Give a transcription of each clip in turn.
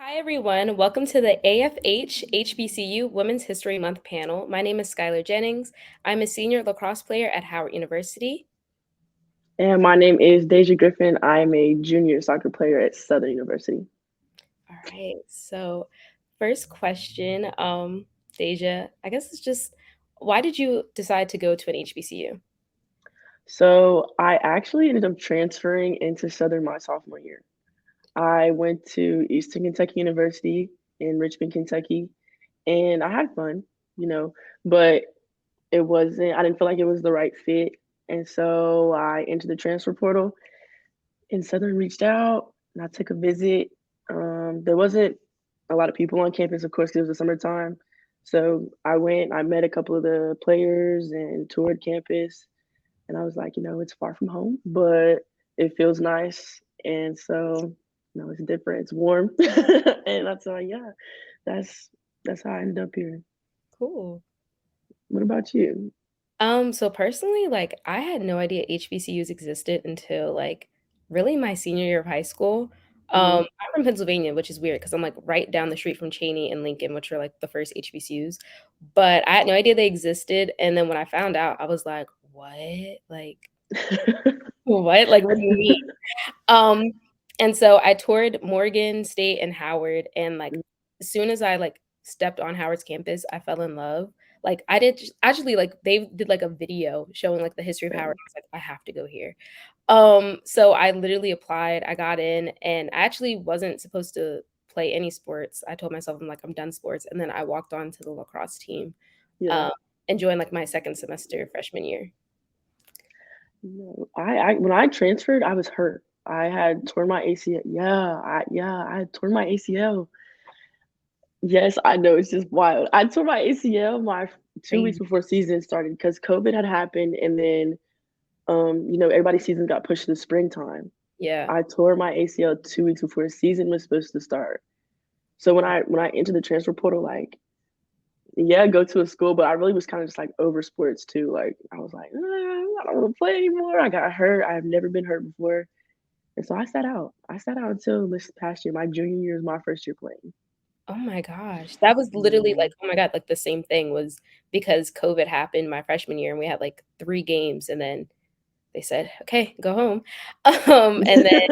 Hi, everyone. Welcome to the AFH HBCU Women's History Month panel. My name is Skylar Jennings. I'm a senior lacrosse player at Howard University. And my name is Deja Griffin. I am a junior soccer player at Southern University. All right. So, first question, Deja, I guess it's just why did you decide to go to an HBCU? So I actually ended up transferring into Southern my sophomore year. I went to Eastern Kentucky University in Richmond, Kentucky, and I had fun, but I didn't feel like it was the right fit. And so I entered the transfer portal, and Southern reached out, and I took a visit. There wasn't a lot of people on campus, of course, 'cause it was the summertime. So I went, I met a couple of the players and toured campus. And I was like, it's far from home, but it feels nice. And so, it's different. It's warm. And that's yeah, that's that's how I ended up here. Cool. What about you? So personally, like I had no idea HBCUs existed until like really my senior year of high school. Hmm. I'm from Pennsylvania, which is weird because I'm like right down the street from Cheney and Lincoln, which are like the first HBCUs. But I had no idea they existed. And then when I found out, I was like, what? Like, what? Like, what do you mean? Um, and so I toured Morgan State and Howard, and like as soon as I like stepped on Howard's campus, I fell in love. Like I did actually like they did like a video showing like the history of Howard. I was like, I have to go here. So I literally applied, I got in, and I actually wasn't supposed to play any sports. I told myself I'm like, I'm done sports. And then I walked on to the lacrosse team, Yeah. um, and joined like my second semester freshman year. No, I when I transferred, I was hurt. I had torn my ACL. I had torn my ACL. Yes, I know, it's just wild. I tore my ACL my 2 weeks Crazy. before season started because COVID had happened, and then everybody's season got pushed to the springtime. Yeah. I tore my ACL 2 weeks before the season was supposed to start. So when I entered the transfer portal, like, yeah, go to a school, but I really was kind of just like over sports too. Like I was like, I don't want to play anymore. I got hurt. I've never been hurt before, and so I sat out. I sat out until this past year. My junior year is my first year playing. Oh my gosh. That was literally Yeah. like, oh my god, like the same thing was because COVID happened my freshman year and we had like 3 games and then they said, "Okay, go home." And then,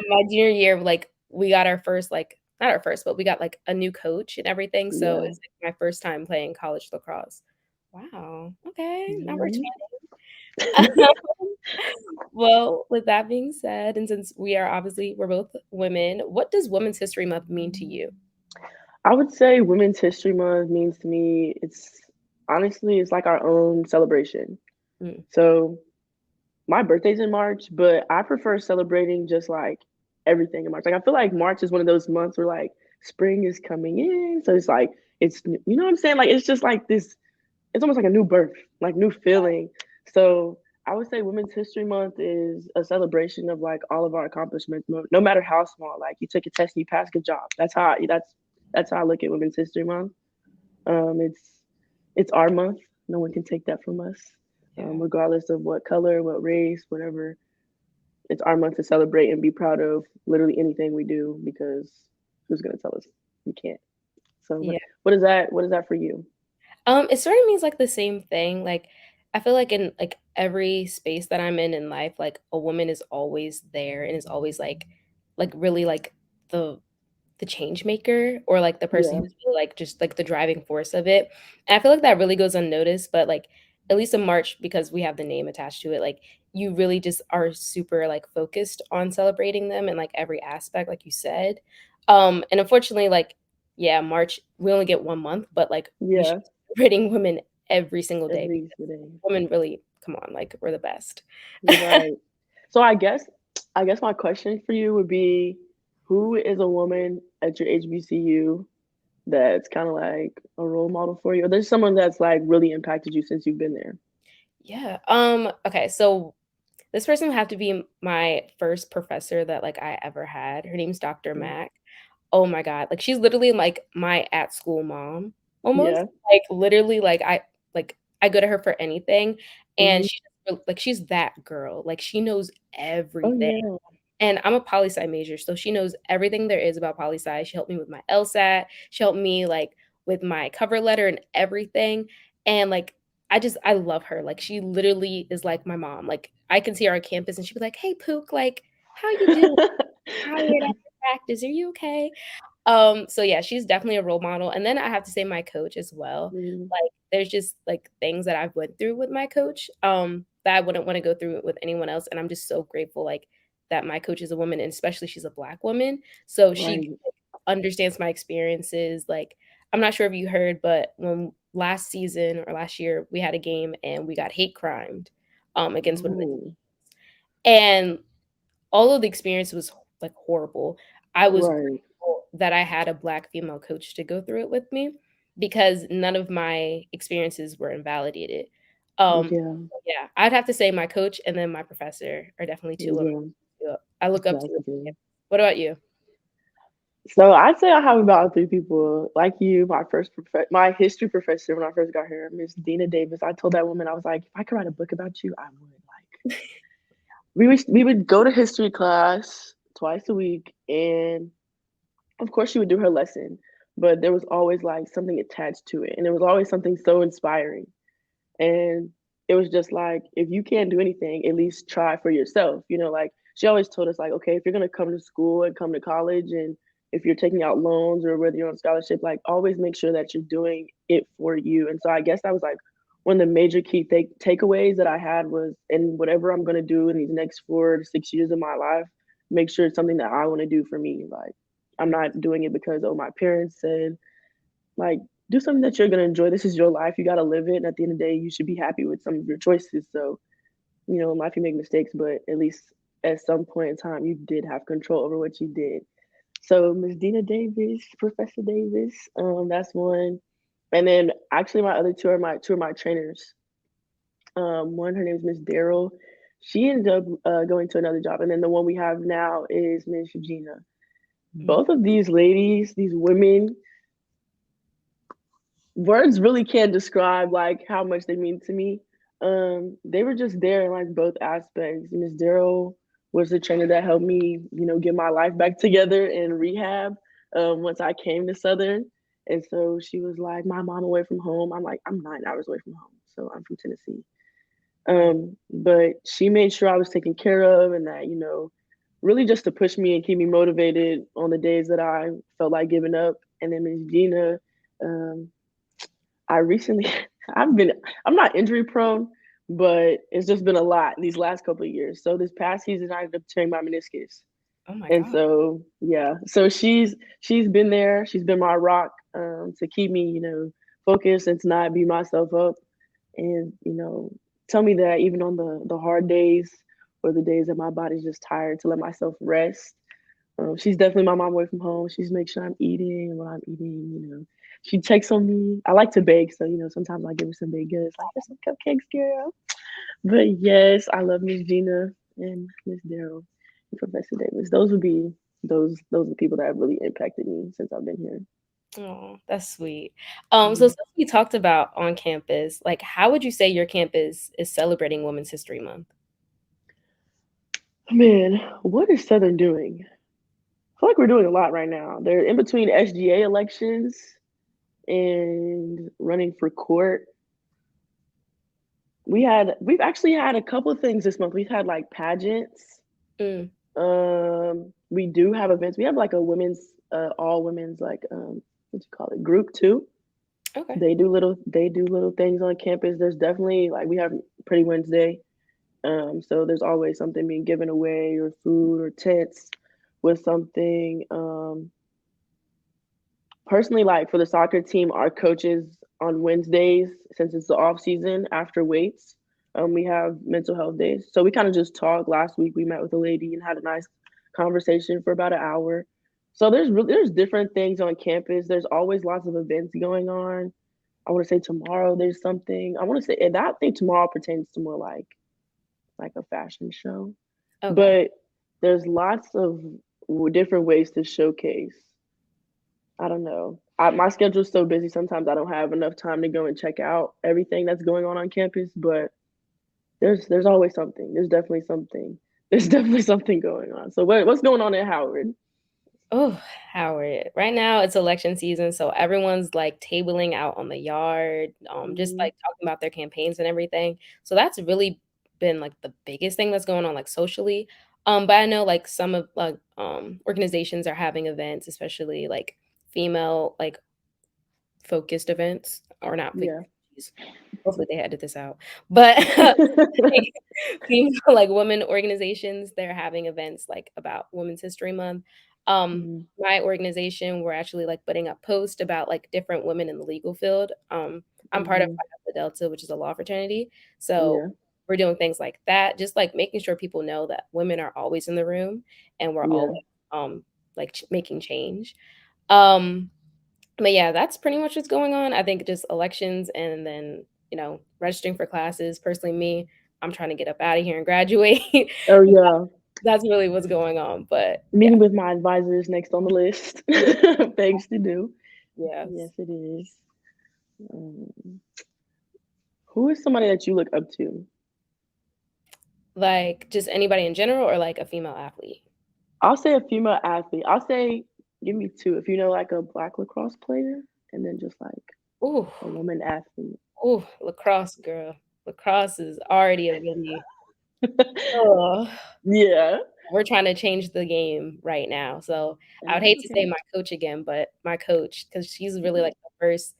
my junior year, like, we got our first, like not our first, but we got, like, a new coach and everything, so Yeah. it's, like, my first time playing college lacrosse. Wow, okay, now we're Mhm. chatting. Well, with that being said, and since we're both women, what does Women's History Month mean to you? I would say Women's History Month means to me, it's honestly, it's like our own celebration. Mm, So my birthday's in March, but I prefer celebrating just like everything in March. Like I feel like March is one of those months where like spring is coming in. So it's like you know what I'm saying? Like it's just like this, it's almost like a new birth, like new feeling. So I would say Women's History Month is a celebration of like all of our accomplishments, no matter how small. Like you took a test and you passed, good job. That's how I look at Women's History Month. It's our month. No one can take that from us, yeah. regardless of what color, what race, whatever. It's our month to celebrate and be proud of literally anything we do because who's gonna tell us we can't? So Yeah. what is that? What is that for you? It sort of means like the same thing. Like I feel like in like every space that I'm in life, like a woman is always there and is always like really like the the change maker or like the person Yeah. who's really, like just like the driving force of it. And I feel like that really goes unnoticed, but like at least in March because we have the name attached to it, like you really just are super like focused on celebrating them in like every aspect, like you said. And unfortunately, like yeah, March we only get 1 month, but like we should Yeah. be celebrating women every single day Every because day. women really come on, like we're the best. Right. So I guess my question for you would be, who is a woman at your HBCU that's kind of like a role model for you? Or there's someone that's like really impacted you since you've been there? Yeah. Okay, so this person would have to be my first professor that, like, I ever had. Her name's Dr. Mm. Mack. Oh my god, like, she's literally, like, my at-school mom almost. Yeah. Like, literally, I go to her for anything, and Hmm. she's that girl. Like, she knows Oh everything, yeah. And I'm a poli-sci major, so she knows everything there is about poli-sci. She helped me with my LSAT. She helped me, like, with my cover letter and everything, and, like, I love her. Like, she literally is like my mom. Like, I can see her on campus, and she'd be like, "Hey, Pook, like, how you doing? Tired after practice. Are you okay?" So yeah, she's definitely a role model. And then I have to say my coach as well. Mm, Like there's just like things that I've went through with my coach, that I wouldn't want to go through it with anyone else. And I'm just so grateful like that my coach is a woman and especially she's a Black woman. So she right. like, understands my experiences. Like I'm not sure if you heard, but when last season or last year we had a game and we got hate crimed against one of the Oh, and all of the experience was, like, horrible. I was right. grateful that I had a Black female coach to go through it with me because none of my experiences were invalidated. Yeah, Yeah, I'd have to say my coach and then my professor are definitely 2 women yeah, who I look up to. exactly. What about you? So I'd say I have about three people like you. My history professor when I first got here, Miss Dina Davis. I told that woman I was like, if I could write a book about you, I would. Like we would go to history class twice a week, and of course she would do her lesson, but there was always like something attached to it, and there was always something so inspiring. And it was just like, if you can't do anything, at least try for yourself. Like she always told us, like, okay, if you're gonna come to school and come to college, and if you're taking out loans or whether you're on scholarship, like always make sure that you're doing it for you. And so I guess that was like one of the major key takeaways that I had was, in whatever I'm gonna do in these next 4 to 6 years of my life, make sure it's something that I want to do for me. Like I'm not doing it because my parents said, like, do something that you're gonna enjoy. This is your life. You gotta live it. And at the end of the day, you should be happy with some of your choices. So, in life you make mistakes, but at least at some point in time you did have control over what you did. So Miss Dina Davis, Professor Davis, that's one. And then actually my other two of my trainers. One, her name is Miss Daryl. She ended up going to another job. And then the one we have now is Miss Gina. Mm. Both of these ladies, these women, words really can't describe like how much they mean to me. They were just there in like both aspects. Miss Daryl was the trainer that helped me, get my life back together in rehab. Once I came to Southern, and so she was like, "My mom away from home." I'm like, "I'm 9 hours away from home, so I'm from Tennessee." But she made sure I was taken care of, and that really just to push me and keep me motivated on the days that I felt like giving up. And then Miss Gina, um, I recently I'm not injury prone, but it's just been a lot these last couple of years. So this past season I ended up tearing my meniscus. Oh my And god. so yeah, so she's been there. She's been my rock, to keep me, focused and to not beat myself up. And, tell me that even on the hard days or the days that my body's just tired, to let myself rest. She's definitely my mom away from home. She's make sure I'm eating and what I'm eating. She checks on me. I like to bake, so sometimes I give her some baked goods, like there's some cupcakes, girl. But yes, I love Miss Gina and Miss Daryl and Professor Davis. Those would be those are the people that have really impacted me since I've been here. Oh, that's sweet. So Mhm. since we talked about on campus, like how would you say your campus is celebrating Women's History Month? Man, what is Southern doing? I feel like we're doing a lot right now. They're in between SGA elections and running for court. We've actually had a couple of things this month. We've had like pageants. Mm, We do have events. We have like a women's all women's, like, what you call it, group too. okay. They do little things on campus. There's definitely, like, we have Pretty Wednesday. So there's always something being given away, or food or tents with something. Personally, like for the soccer team, our coaches on Wednesdays, since it's the off season after weights, we have mental health days. So we kind of just talked. Last week we met with a lady and had a nice conversation for about an hour. So there's different things on campus. There's always lots of events going on. I want to say tomorrow there's something. I want to say, and I think tomorrow pertains to more like a fashion show. Okay. But there's lots of different ways to showcase. I don't know. My schedule's so busy. Sometimes I don't have enough time to go and check out everything that's going on campus. But there's always something. There's definitely something. there's definitely something going on. So what's going on at Howard? Oh, Howard. Right now it's election season, so everyone's like tabling out on the yard, just Hmm. like talking about their campaigns and everything. So that's really been like the biggest thing that's going on like socially. But I know like some of like organizations are having events, especially like female like focused events or not Yeah. geez, hopefully they edited this out. But female like women organizations, they're having events like about Women's History Month. Hmm. My organization, we're actually like putting up posts about like different women in the legal field. I'm part of Hmm. Phi Alpha Delta, which is a law fraternity. So Yeah. we're doing things like that, just like making sure people know that women are always in the room and we're Yeah. always like making change. Um, but yeah, that's pretty much what's going on. I think just elections and then, registering for classes. Personally, me, I'm trying to get up out of here and graduate. Oh yeah. That's really what's going on. But yeah, Meeting with my advisors next on the list. yeah, Things to do. Yes, yes. it is. Um, who is somebody that you look up to? Like just anybody in general or like a female athlete. I'll say a female athlete. I'll say give me two. If you know like a black lacrosse player, and then just like Ooh, a woman athlete. ooh, lacrosse girl. Lacrosse is already a really, oh, Yeah. we're trying to change the game right now. So I would hate to say Okay. my coach again, but my coach, because she's really like the first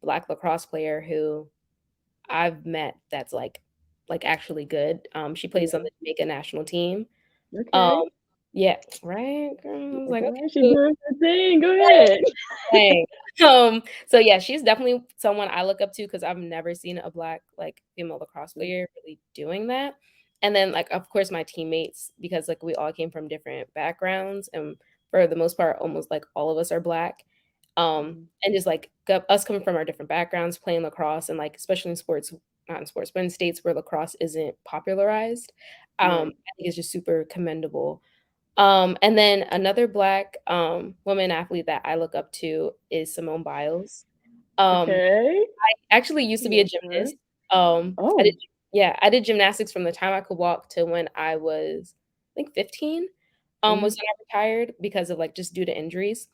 black lacrosse player who I've met that's like actually good. She plays on Yeah. the Jamaica national team. Um, Okay. yeah, right, girl. I was like, Okay. okay, She's cool. doing her thing. Go ahead. Dang. So yeah, she's definitely someone I look up to because I've never seen a black like female lacrosse player really doing that. And then like of course my teammates because like we all came from different backgrounds and for the most part almost like all of us are black. Mhm. And just like us coming from our different backgrounds playing lacrosse and like especially in sports not in sports but in states where lacrosse isn't popularized. Right. I think it's just super commendable. And then another Black, woman athlete that I look up to is Simone Biles. Um, Okay. actually used to be a Love her. gymnast. I did Oh. I did gymnastics from the time I could walk to when I was, I think 15, was Hmm. when I retired because of, like, just due to injuries.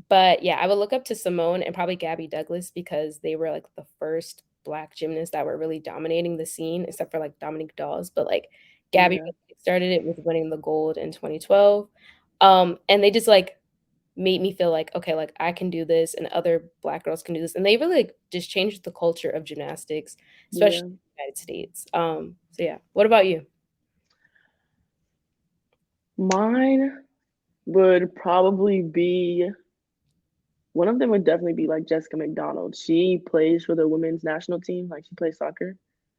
But, yeah, I would look up to Simone and probably Gabby Douglas because they were, like, the first Black gymnasts that were really dominating the scene, except for, like, Dominique Dawes, but, like, Gabby Yeah. really started it with winning the gold in 2012. And they just, like, made me feel like, "Okay, like, I can do this and other Black girls can do this," and they really, like, just changed the culture of gymnastics, especially Yeah. in the United States. So yeah. What about you? Mine would probably be one of them would definitely be like Jessica McDonald. She plays for the women's national team, like she plays soccer.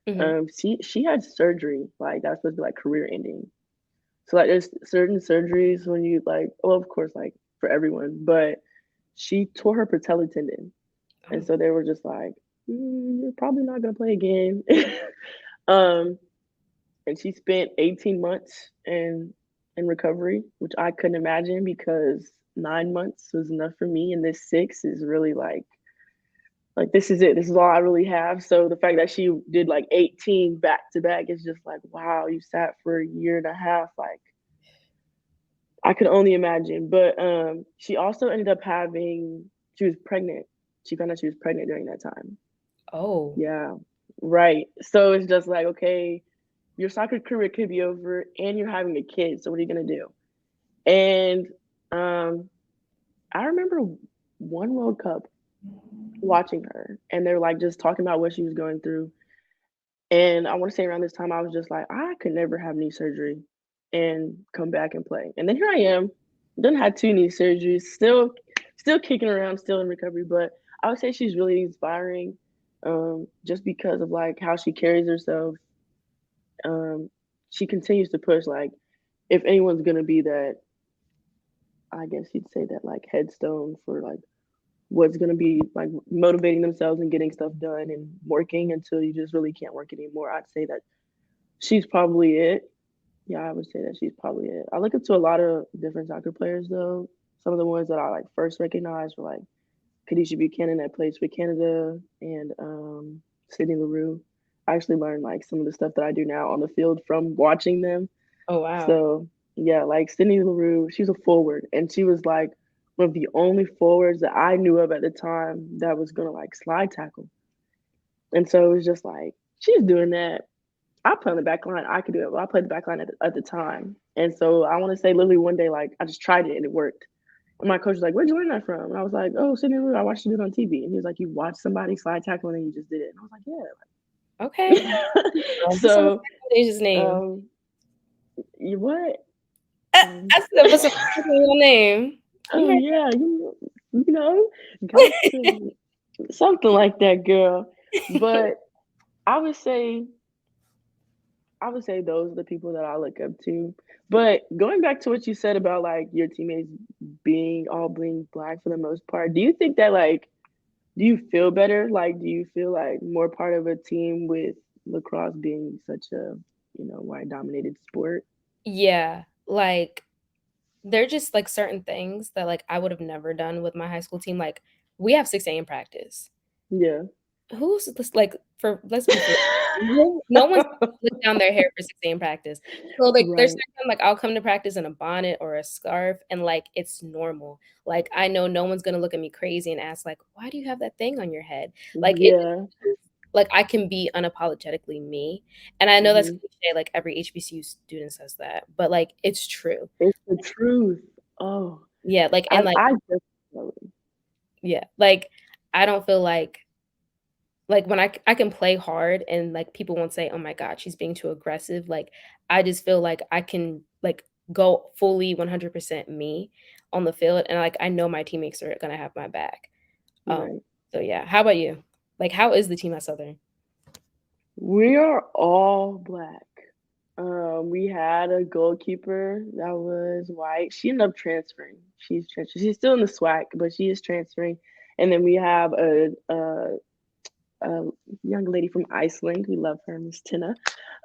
Mhm. She had surgery, like that's supposed to be like career ending. So like there's certain surgeries when you like, well, of course, like for everyone, but she tore her patellar tendon, and Oh. so they were just like, you're probably not gonna play again. um, and she spent 18 months in recovery, which I couldn't imagine because 9 months was enough for me, and this six is really like this is it. This is all I really have. So the fact that she did like 18 back to back is just like, wow, you sat for a year and a half. Like I could only imagine. But she also ended up having she was pregnant. She found out she was pregnant during that time. Oh. Yeah. Right. So it's just like, okay, your soccer career could be over and you're having a kid. So what are you gonna do? And um I remember one World Cup watching her and they're like just talking about what she was going through. And I want to say around this time I was just like, I could never have knee surgery and come back and play. And then here I am, done had two knee surgeries, still kicking around, still in recovery. But I would say she's really inspiring, just because of like how she carries herself. Um, she continues to push like if anyone's gonna be that, I guess you'd say that like headstone for like what's gonna be like motivating themselves and getting stuff done and working until you just really can't work anymore. I'd say that she's probably it. Yeah, I would say that she's probably it. I look up to a lot of different soccer players though. Some of the ones that I like first recognized were like Khadijah Buchanan that plays for Canada and Sydney LaRue. I actually learned like some of the stuff that I do now on the field from watching them. Oh, wow. So yeah, like Sydney LaRue, she's a forward, and she was like one of the only forwards that I knew of at the time that was gonna like slide tackle. And so it was just like she's doing that. I play on the back line. I could do it. Well, I played the back line at the time. And so I want to say literally one day, like I just tried it and it worked. And my coach was like, "Where'd you learn that from?" And I was like, "Oh, Sydney Lou, I watched you do it on TV." And he was like, "You watched somebody slide tackle and then you just did it." And I was Okay. like, "Yeah." What's some So, Asia's name? um, you what? Um, I said, what's a real name? You oh heard yeah, you know, got to something like that, girl. But I would say I would say those are the people that I look up to. But going back to what you said about like your teammates being black for the most part, do you think that like do you feel better? Like do you feel like more part of a team with lacrosse being such a, white dominated sport? Yeah, like they're just like certain things that like I would have never done with my high school team. Like we have 6 a.m. practice. Yeah. Who's this like for let's be fair. No one's put down their hair for 6 a.m. practice. So like there's Right. certain like I'll come to practice in a bonnet or a scarf and like it's normal. Like I know no one's gonna look at me crazy and ask like, why do you have that thing on your head? Like it just Yeah. like I can be unapologetically me. And I know that's Hmm. cliche, like every HBCU student says that, but like it's true. It's the truth. Oh, Yeah, like I and like I just yeah, like I don't feel like when I can play hard and like people won't say, "Oh my god, she's being too aggressive." Like I just feel like I can like go fully 100% me on the field and like I know my teammates are gonna have my back. Um, right. so yeah, how about you? Like how is the team at Southern? We are all black. We had a goalkeeper that was white. She ended up transferring. She's still in the SWAC, but she is transferring. And then we have a young lady from Iceland. We love her, Miss Tina.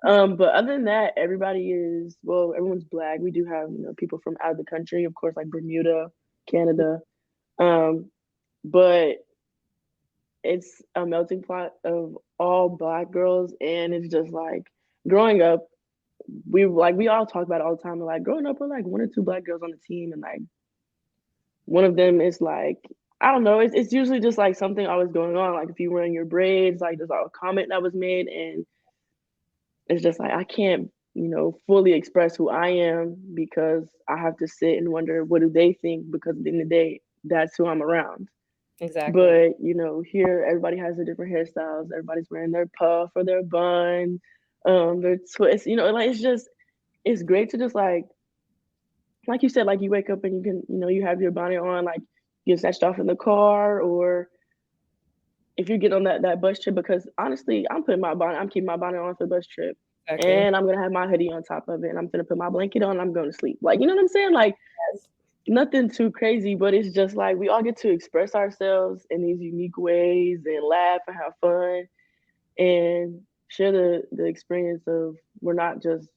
But other than that, everyone's black. We do have people from out of the country, of course, like Bermuda, Canada. Um, but it's a melting pot of all black girls, and it's just like growing up we all talk about it all the time. Like growing up with like one or two black girls on the team, and like one of them is like I don't know. It's usually just like something always going on. Like if you were in your braids, like there's a comment that was made, and it's just like I can't fully express who I am because I have to sit and wonder what do they think because at the end of the day that's who I'm around. Exactly. But here everybody has their different hairstyles. Everybody's wearing their puff or their bun, their twist. Like it's great to just like you said, like you wake up and you can, you have your bonnet on, like you get snatched off in the car, or if you get on that bus trip. Because honestly, I'm keeping my bonnet on for the bus trip, Exactly. and I'm gonna have my hoodie on top of it, and I'm gonna put my blanket on. And I'm going to sleep. Like what I'm saying? Like Yes. nothing too crazy, but it's just like we all get to express ourselves in these unique ways and laugh and have fun and share the experience of we're not just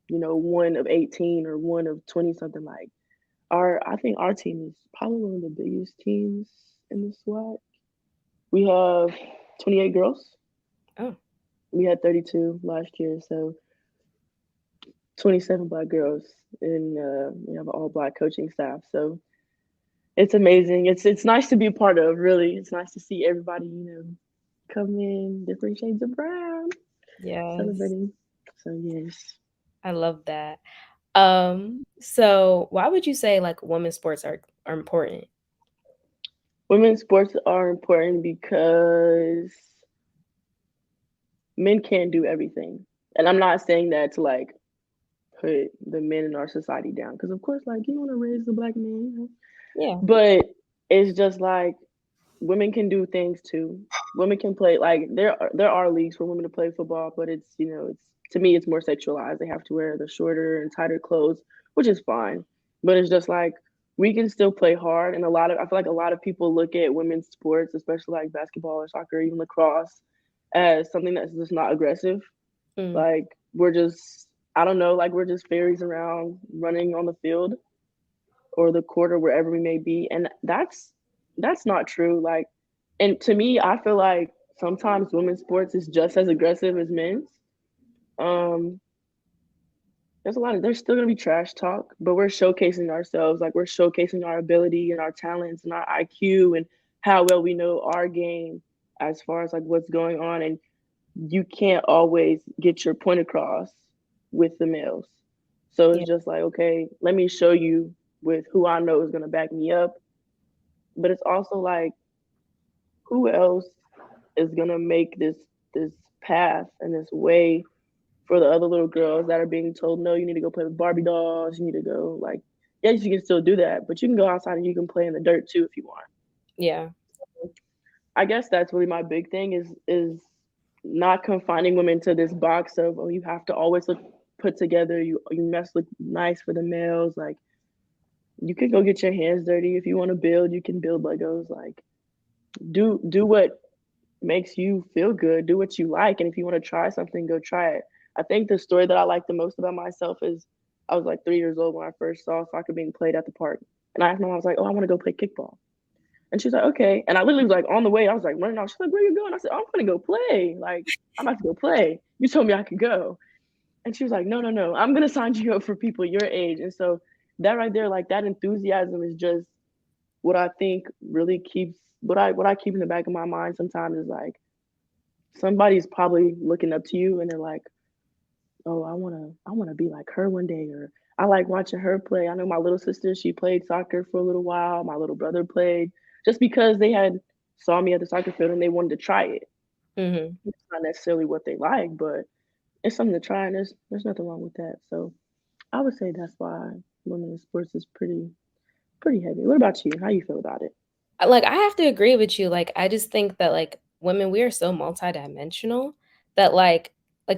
one of 18 or one of 20 something. Like I think our team is probably one of the biggest teams in the SWAT. We have 28 girls. Oh, We had 32 last year, so 27 black girls, and we have an all black coaching staff. So it's amazing. It's nice to be a part of. Really, it's nice to see everybody come in different shades of brown, yes. celebrating. So yes, I love that. So why would you say like women's sports are important? women's sports are important because men can't do everything. And I'm not saying that to like put the men in our society down because of course like you want to raise the black man, Yeah, but it's just like women can do things too. Women can play like there are leagues for women to play football, but it's to me it's more sexualized. They have to wear the shorter and tighter clothes, which is fine. But it's just like we can still play hard, and I feel like a lot of people look at women's sports, especially like basketball or soccer, or even lacrosse, as something that's just not aggressive. mm, Like we're just I don't know, like we're just fairies around running on the field or the court or wherever we may be, and that's not true. Like, and to me, I feel like sometimes women's sports is just as aggressive as men's. Um, there's still gonna be trash talk, but we're showcasing ourselves, like we're showcasing our ability and our talents and our IQ and how well we know our game as far as like what's going on. And you can't always get your point across with the males. So Yeah. it's just like, okay, let me show you with who I know is gonna back me up. But it's also like, who else is gonna make this path and this way for the other little girls that are being told, no, you need to go play with Barbie dolls. You need to go like, yes, you can still do that, but you can go outside and you can play in the dirt too if you want. Yeah. I guess that's really my big thing is not confining women to this box of, oh, you have to always look put together. You must look nice for the males. Like you can go get your hands dirty if you want to build. You can build Legos. Like do what makes you feel good. Do what you like, and if you want to try something, go try it. I think the story that I like the most about myself is I was like 3 years old when I first saw soccer being played at the park, and I asked my mom, I was like, "Oh, I want to go play kickball," and she's like, "Okay," and I literally was like on the way, I was like running off. She's like, "Where are you going?" I said, "I'm gonna go play. Like I'm about to go play. You told me I could go," and she was like, "No, no, no. I'm gonna sign you up for people your age," and so that right there, like that enthusiasm is just what I think really keeps what I keep in the back of my mind sometimes is like somebody's probably looking up to you and they're like, "Oh, I wanna be like her one day," or "I like watching her play." I know my little sister, she played soccer for a little while. My little brother played just because they had saw me at the soccer field and they wanted to try it. Hmm. It's not necessarily what they like, but it's something to try, and there's nothing wrong with that. So I would say that's why women's sports is pretty heavy. What about you? How you feel about it? Like, I have to agree with you, like, I just think that, like, women, we are so multidimensional that,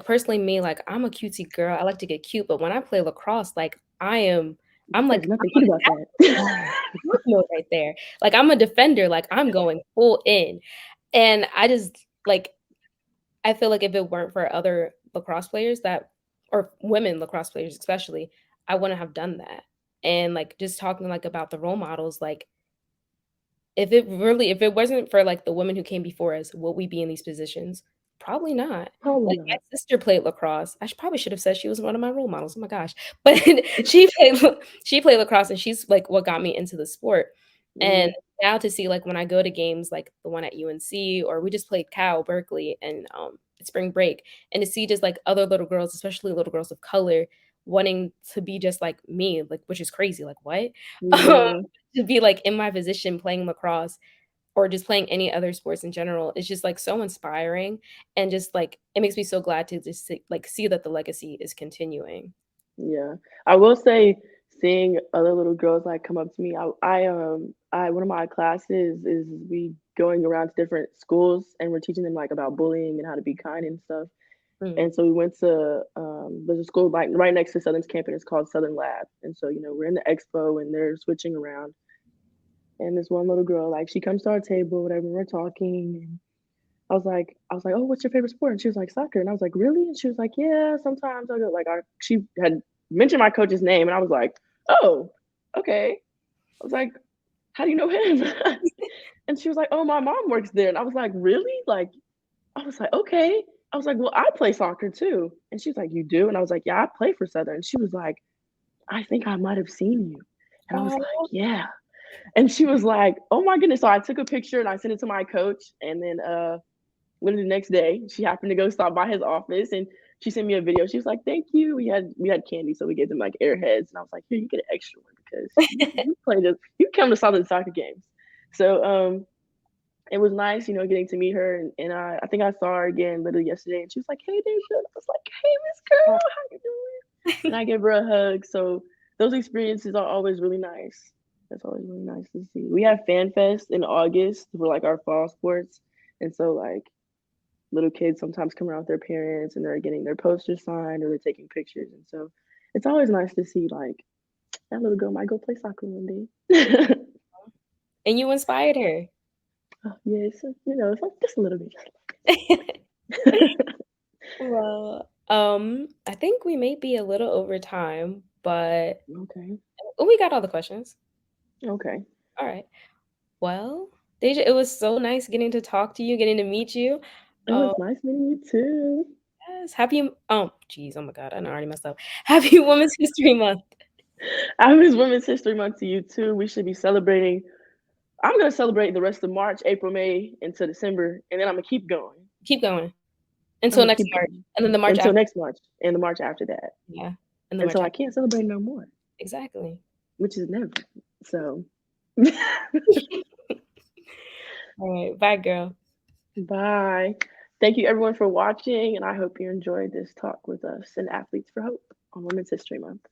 personally me, like, I'm a cutesy girl, I like to get cute, but when I play lacrosse, like, There's I'm nothing on cute about that. attack mode right there. Like, I'm a defender, like, I'm going full in, and I just, like, I feel like if it weren't for other lacrosse players that or women lacrosse players especially, I wouldn't have done that, and, like, just talking, like, about the role models, like, if it wasn't for, like, the women who came before us, would we be in these positions? Probably not. Probably Like, my not. sister played lacrosse. Probably should have said she was one of my role models, oh my gosh. But she played lacrosse, and she's, like, what got me into the sport. And Mhm. now to see, like, when I go to games, like the one at UNC, or we just played Cal Berkeley and, at spring break, and to see just, like, other little girls, especially little girls of color, wanting to be just like me, like, which is crazy, like, what? Um Yeah. to be, like, in my position playing lacrosse or just playing any other sports in general is just, like, so inspiring, and just, like, it makes me so glad to just see that the legacy is continuing. Yeah. I will say seeing other little girls, like, come up to me, I one of my classes is we going around to different schools, and we're teaching them, like, about bullying and how to be kind and stuff, Mm. and so we went to, there's a school, like, right next to Southern's campus, it's called Southern Lab, and so, we're in the expo, and they're switching around, and this one little girl, like, she comes to our table, whatever, we're talking, and I was like, "Oh, what's your favorite sport?" And she was like, "Soccer." And I was like, "Really?" And she was like, "Yeah, sometimes I go." Like, she had mentioned my coach's name, and I was like, "Oh, okay." I was like, "How do you know him?" And she was like, "Oh, my mom works there." And I was like, "Really?" Like, I was like, "Okay." I was like, "Well, I play soccer too." And she was like, "You do?" And I was like, "Yeah, I play for Southern." And she was like, "I think I might have seen you." And I was like, Oh. "Yeah." And she was like, "Oh my goodness." So I took a picture and I sent it to my coach, and then literally the next day, she happened to go stop by his office and she sent me a video. She was like, "Thank you." We had candy, so we gave them like airheads, and I was like, "Here, you get an extra one because you play this. You come to Southern soccer games." So it was nice, getting to meet her, and I think I saw her again literally yesterday, and she was like, "Hey, Deja." I was like, "Hey, Miss Girl, how you doing?" And I gave her a hug. So those experiences are always really nice. That's always really nice to see. We have Fan Fest in August for like our fall sports, and so like little kids sometimes come around with their parents and they're getting their posters signed or they're taking pictures. And so it's always nice to see like that little girl might go play soccer one day. And you inspired her. Oh, yeah, it's like just a little bit. Well, I think we may be a little over time, but Okay. we got all the questions. Okay. Alright. Well, Deja, it was so nice getting to talk to you, getting to meet you. It Um, was nice meeting you too. yes. Yes. Happy, oh, geez, oh my God, I already messed up. Happy Women's History Month. Happy Women's History Month to you too. We should be celebrating. I'm gonna celebrate the rest of March, April, May, into December, and then I'm gonna keep going. Keep going I'm until gonna next keep March, going and then the March until after. next March and the March after that, Yeah, and the March until I after. can't celebrate no more, Exactly. which is never. So, All right. Bye, girl. bye. Thank you everyone for watching, and I hope you enjoyed this talk with us and Athletes for Hope on Women's History Month.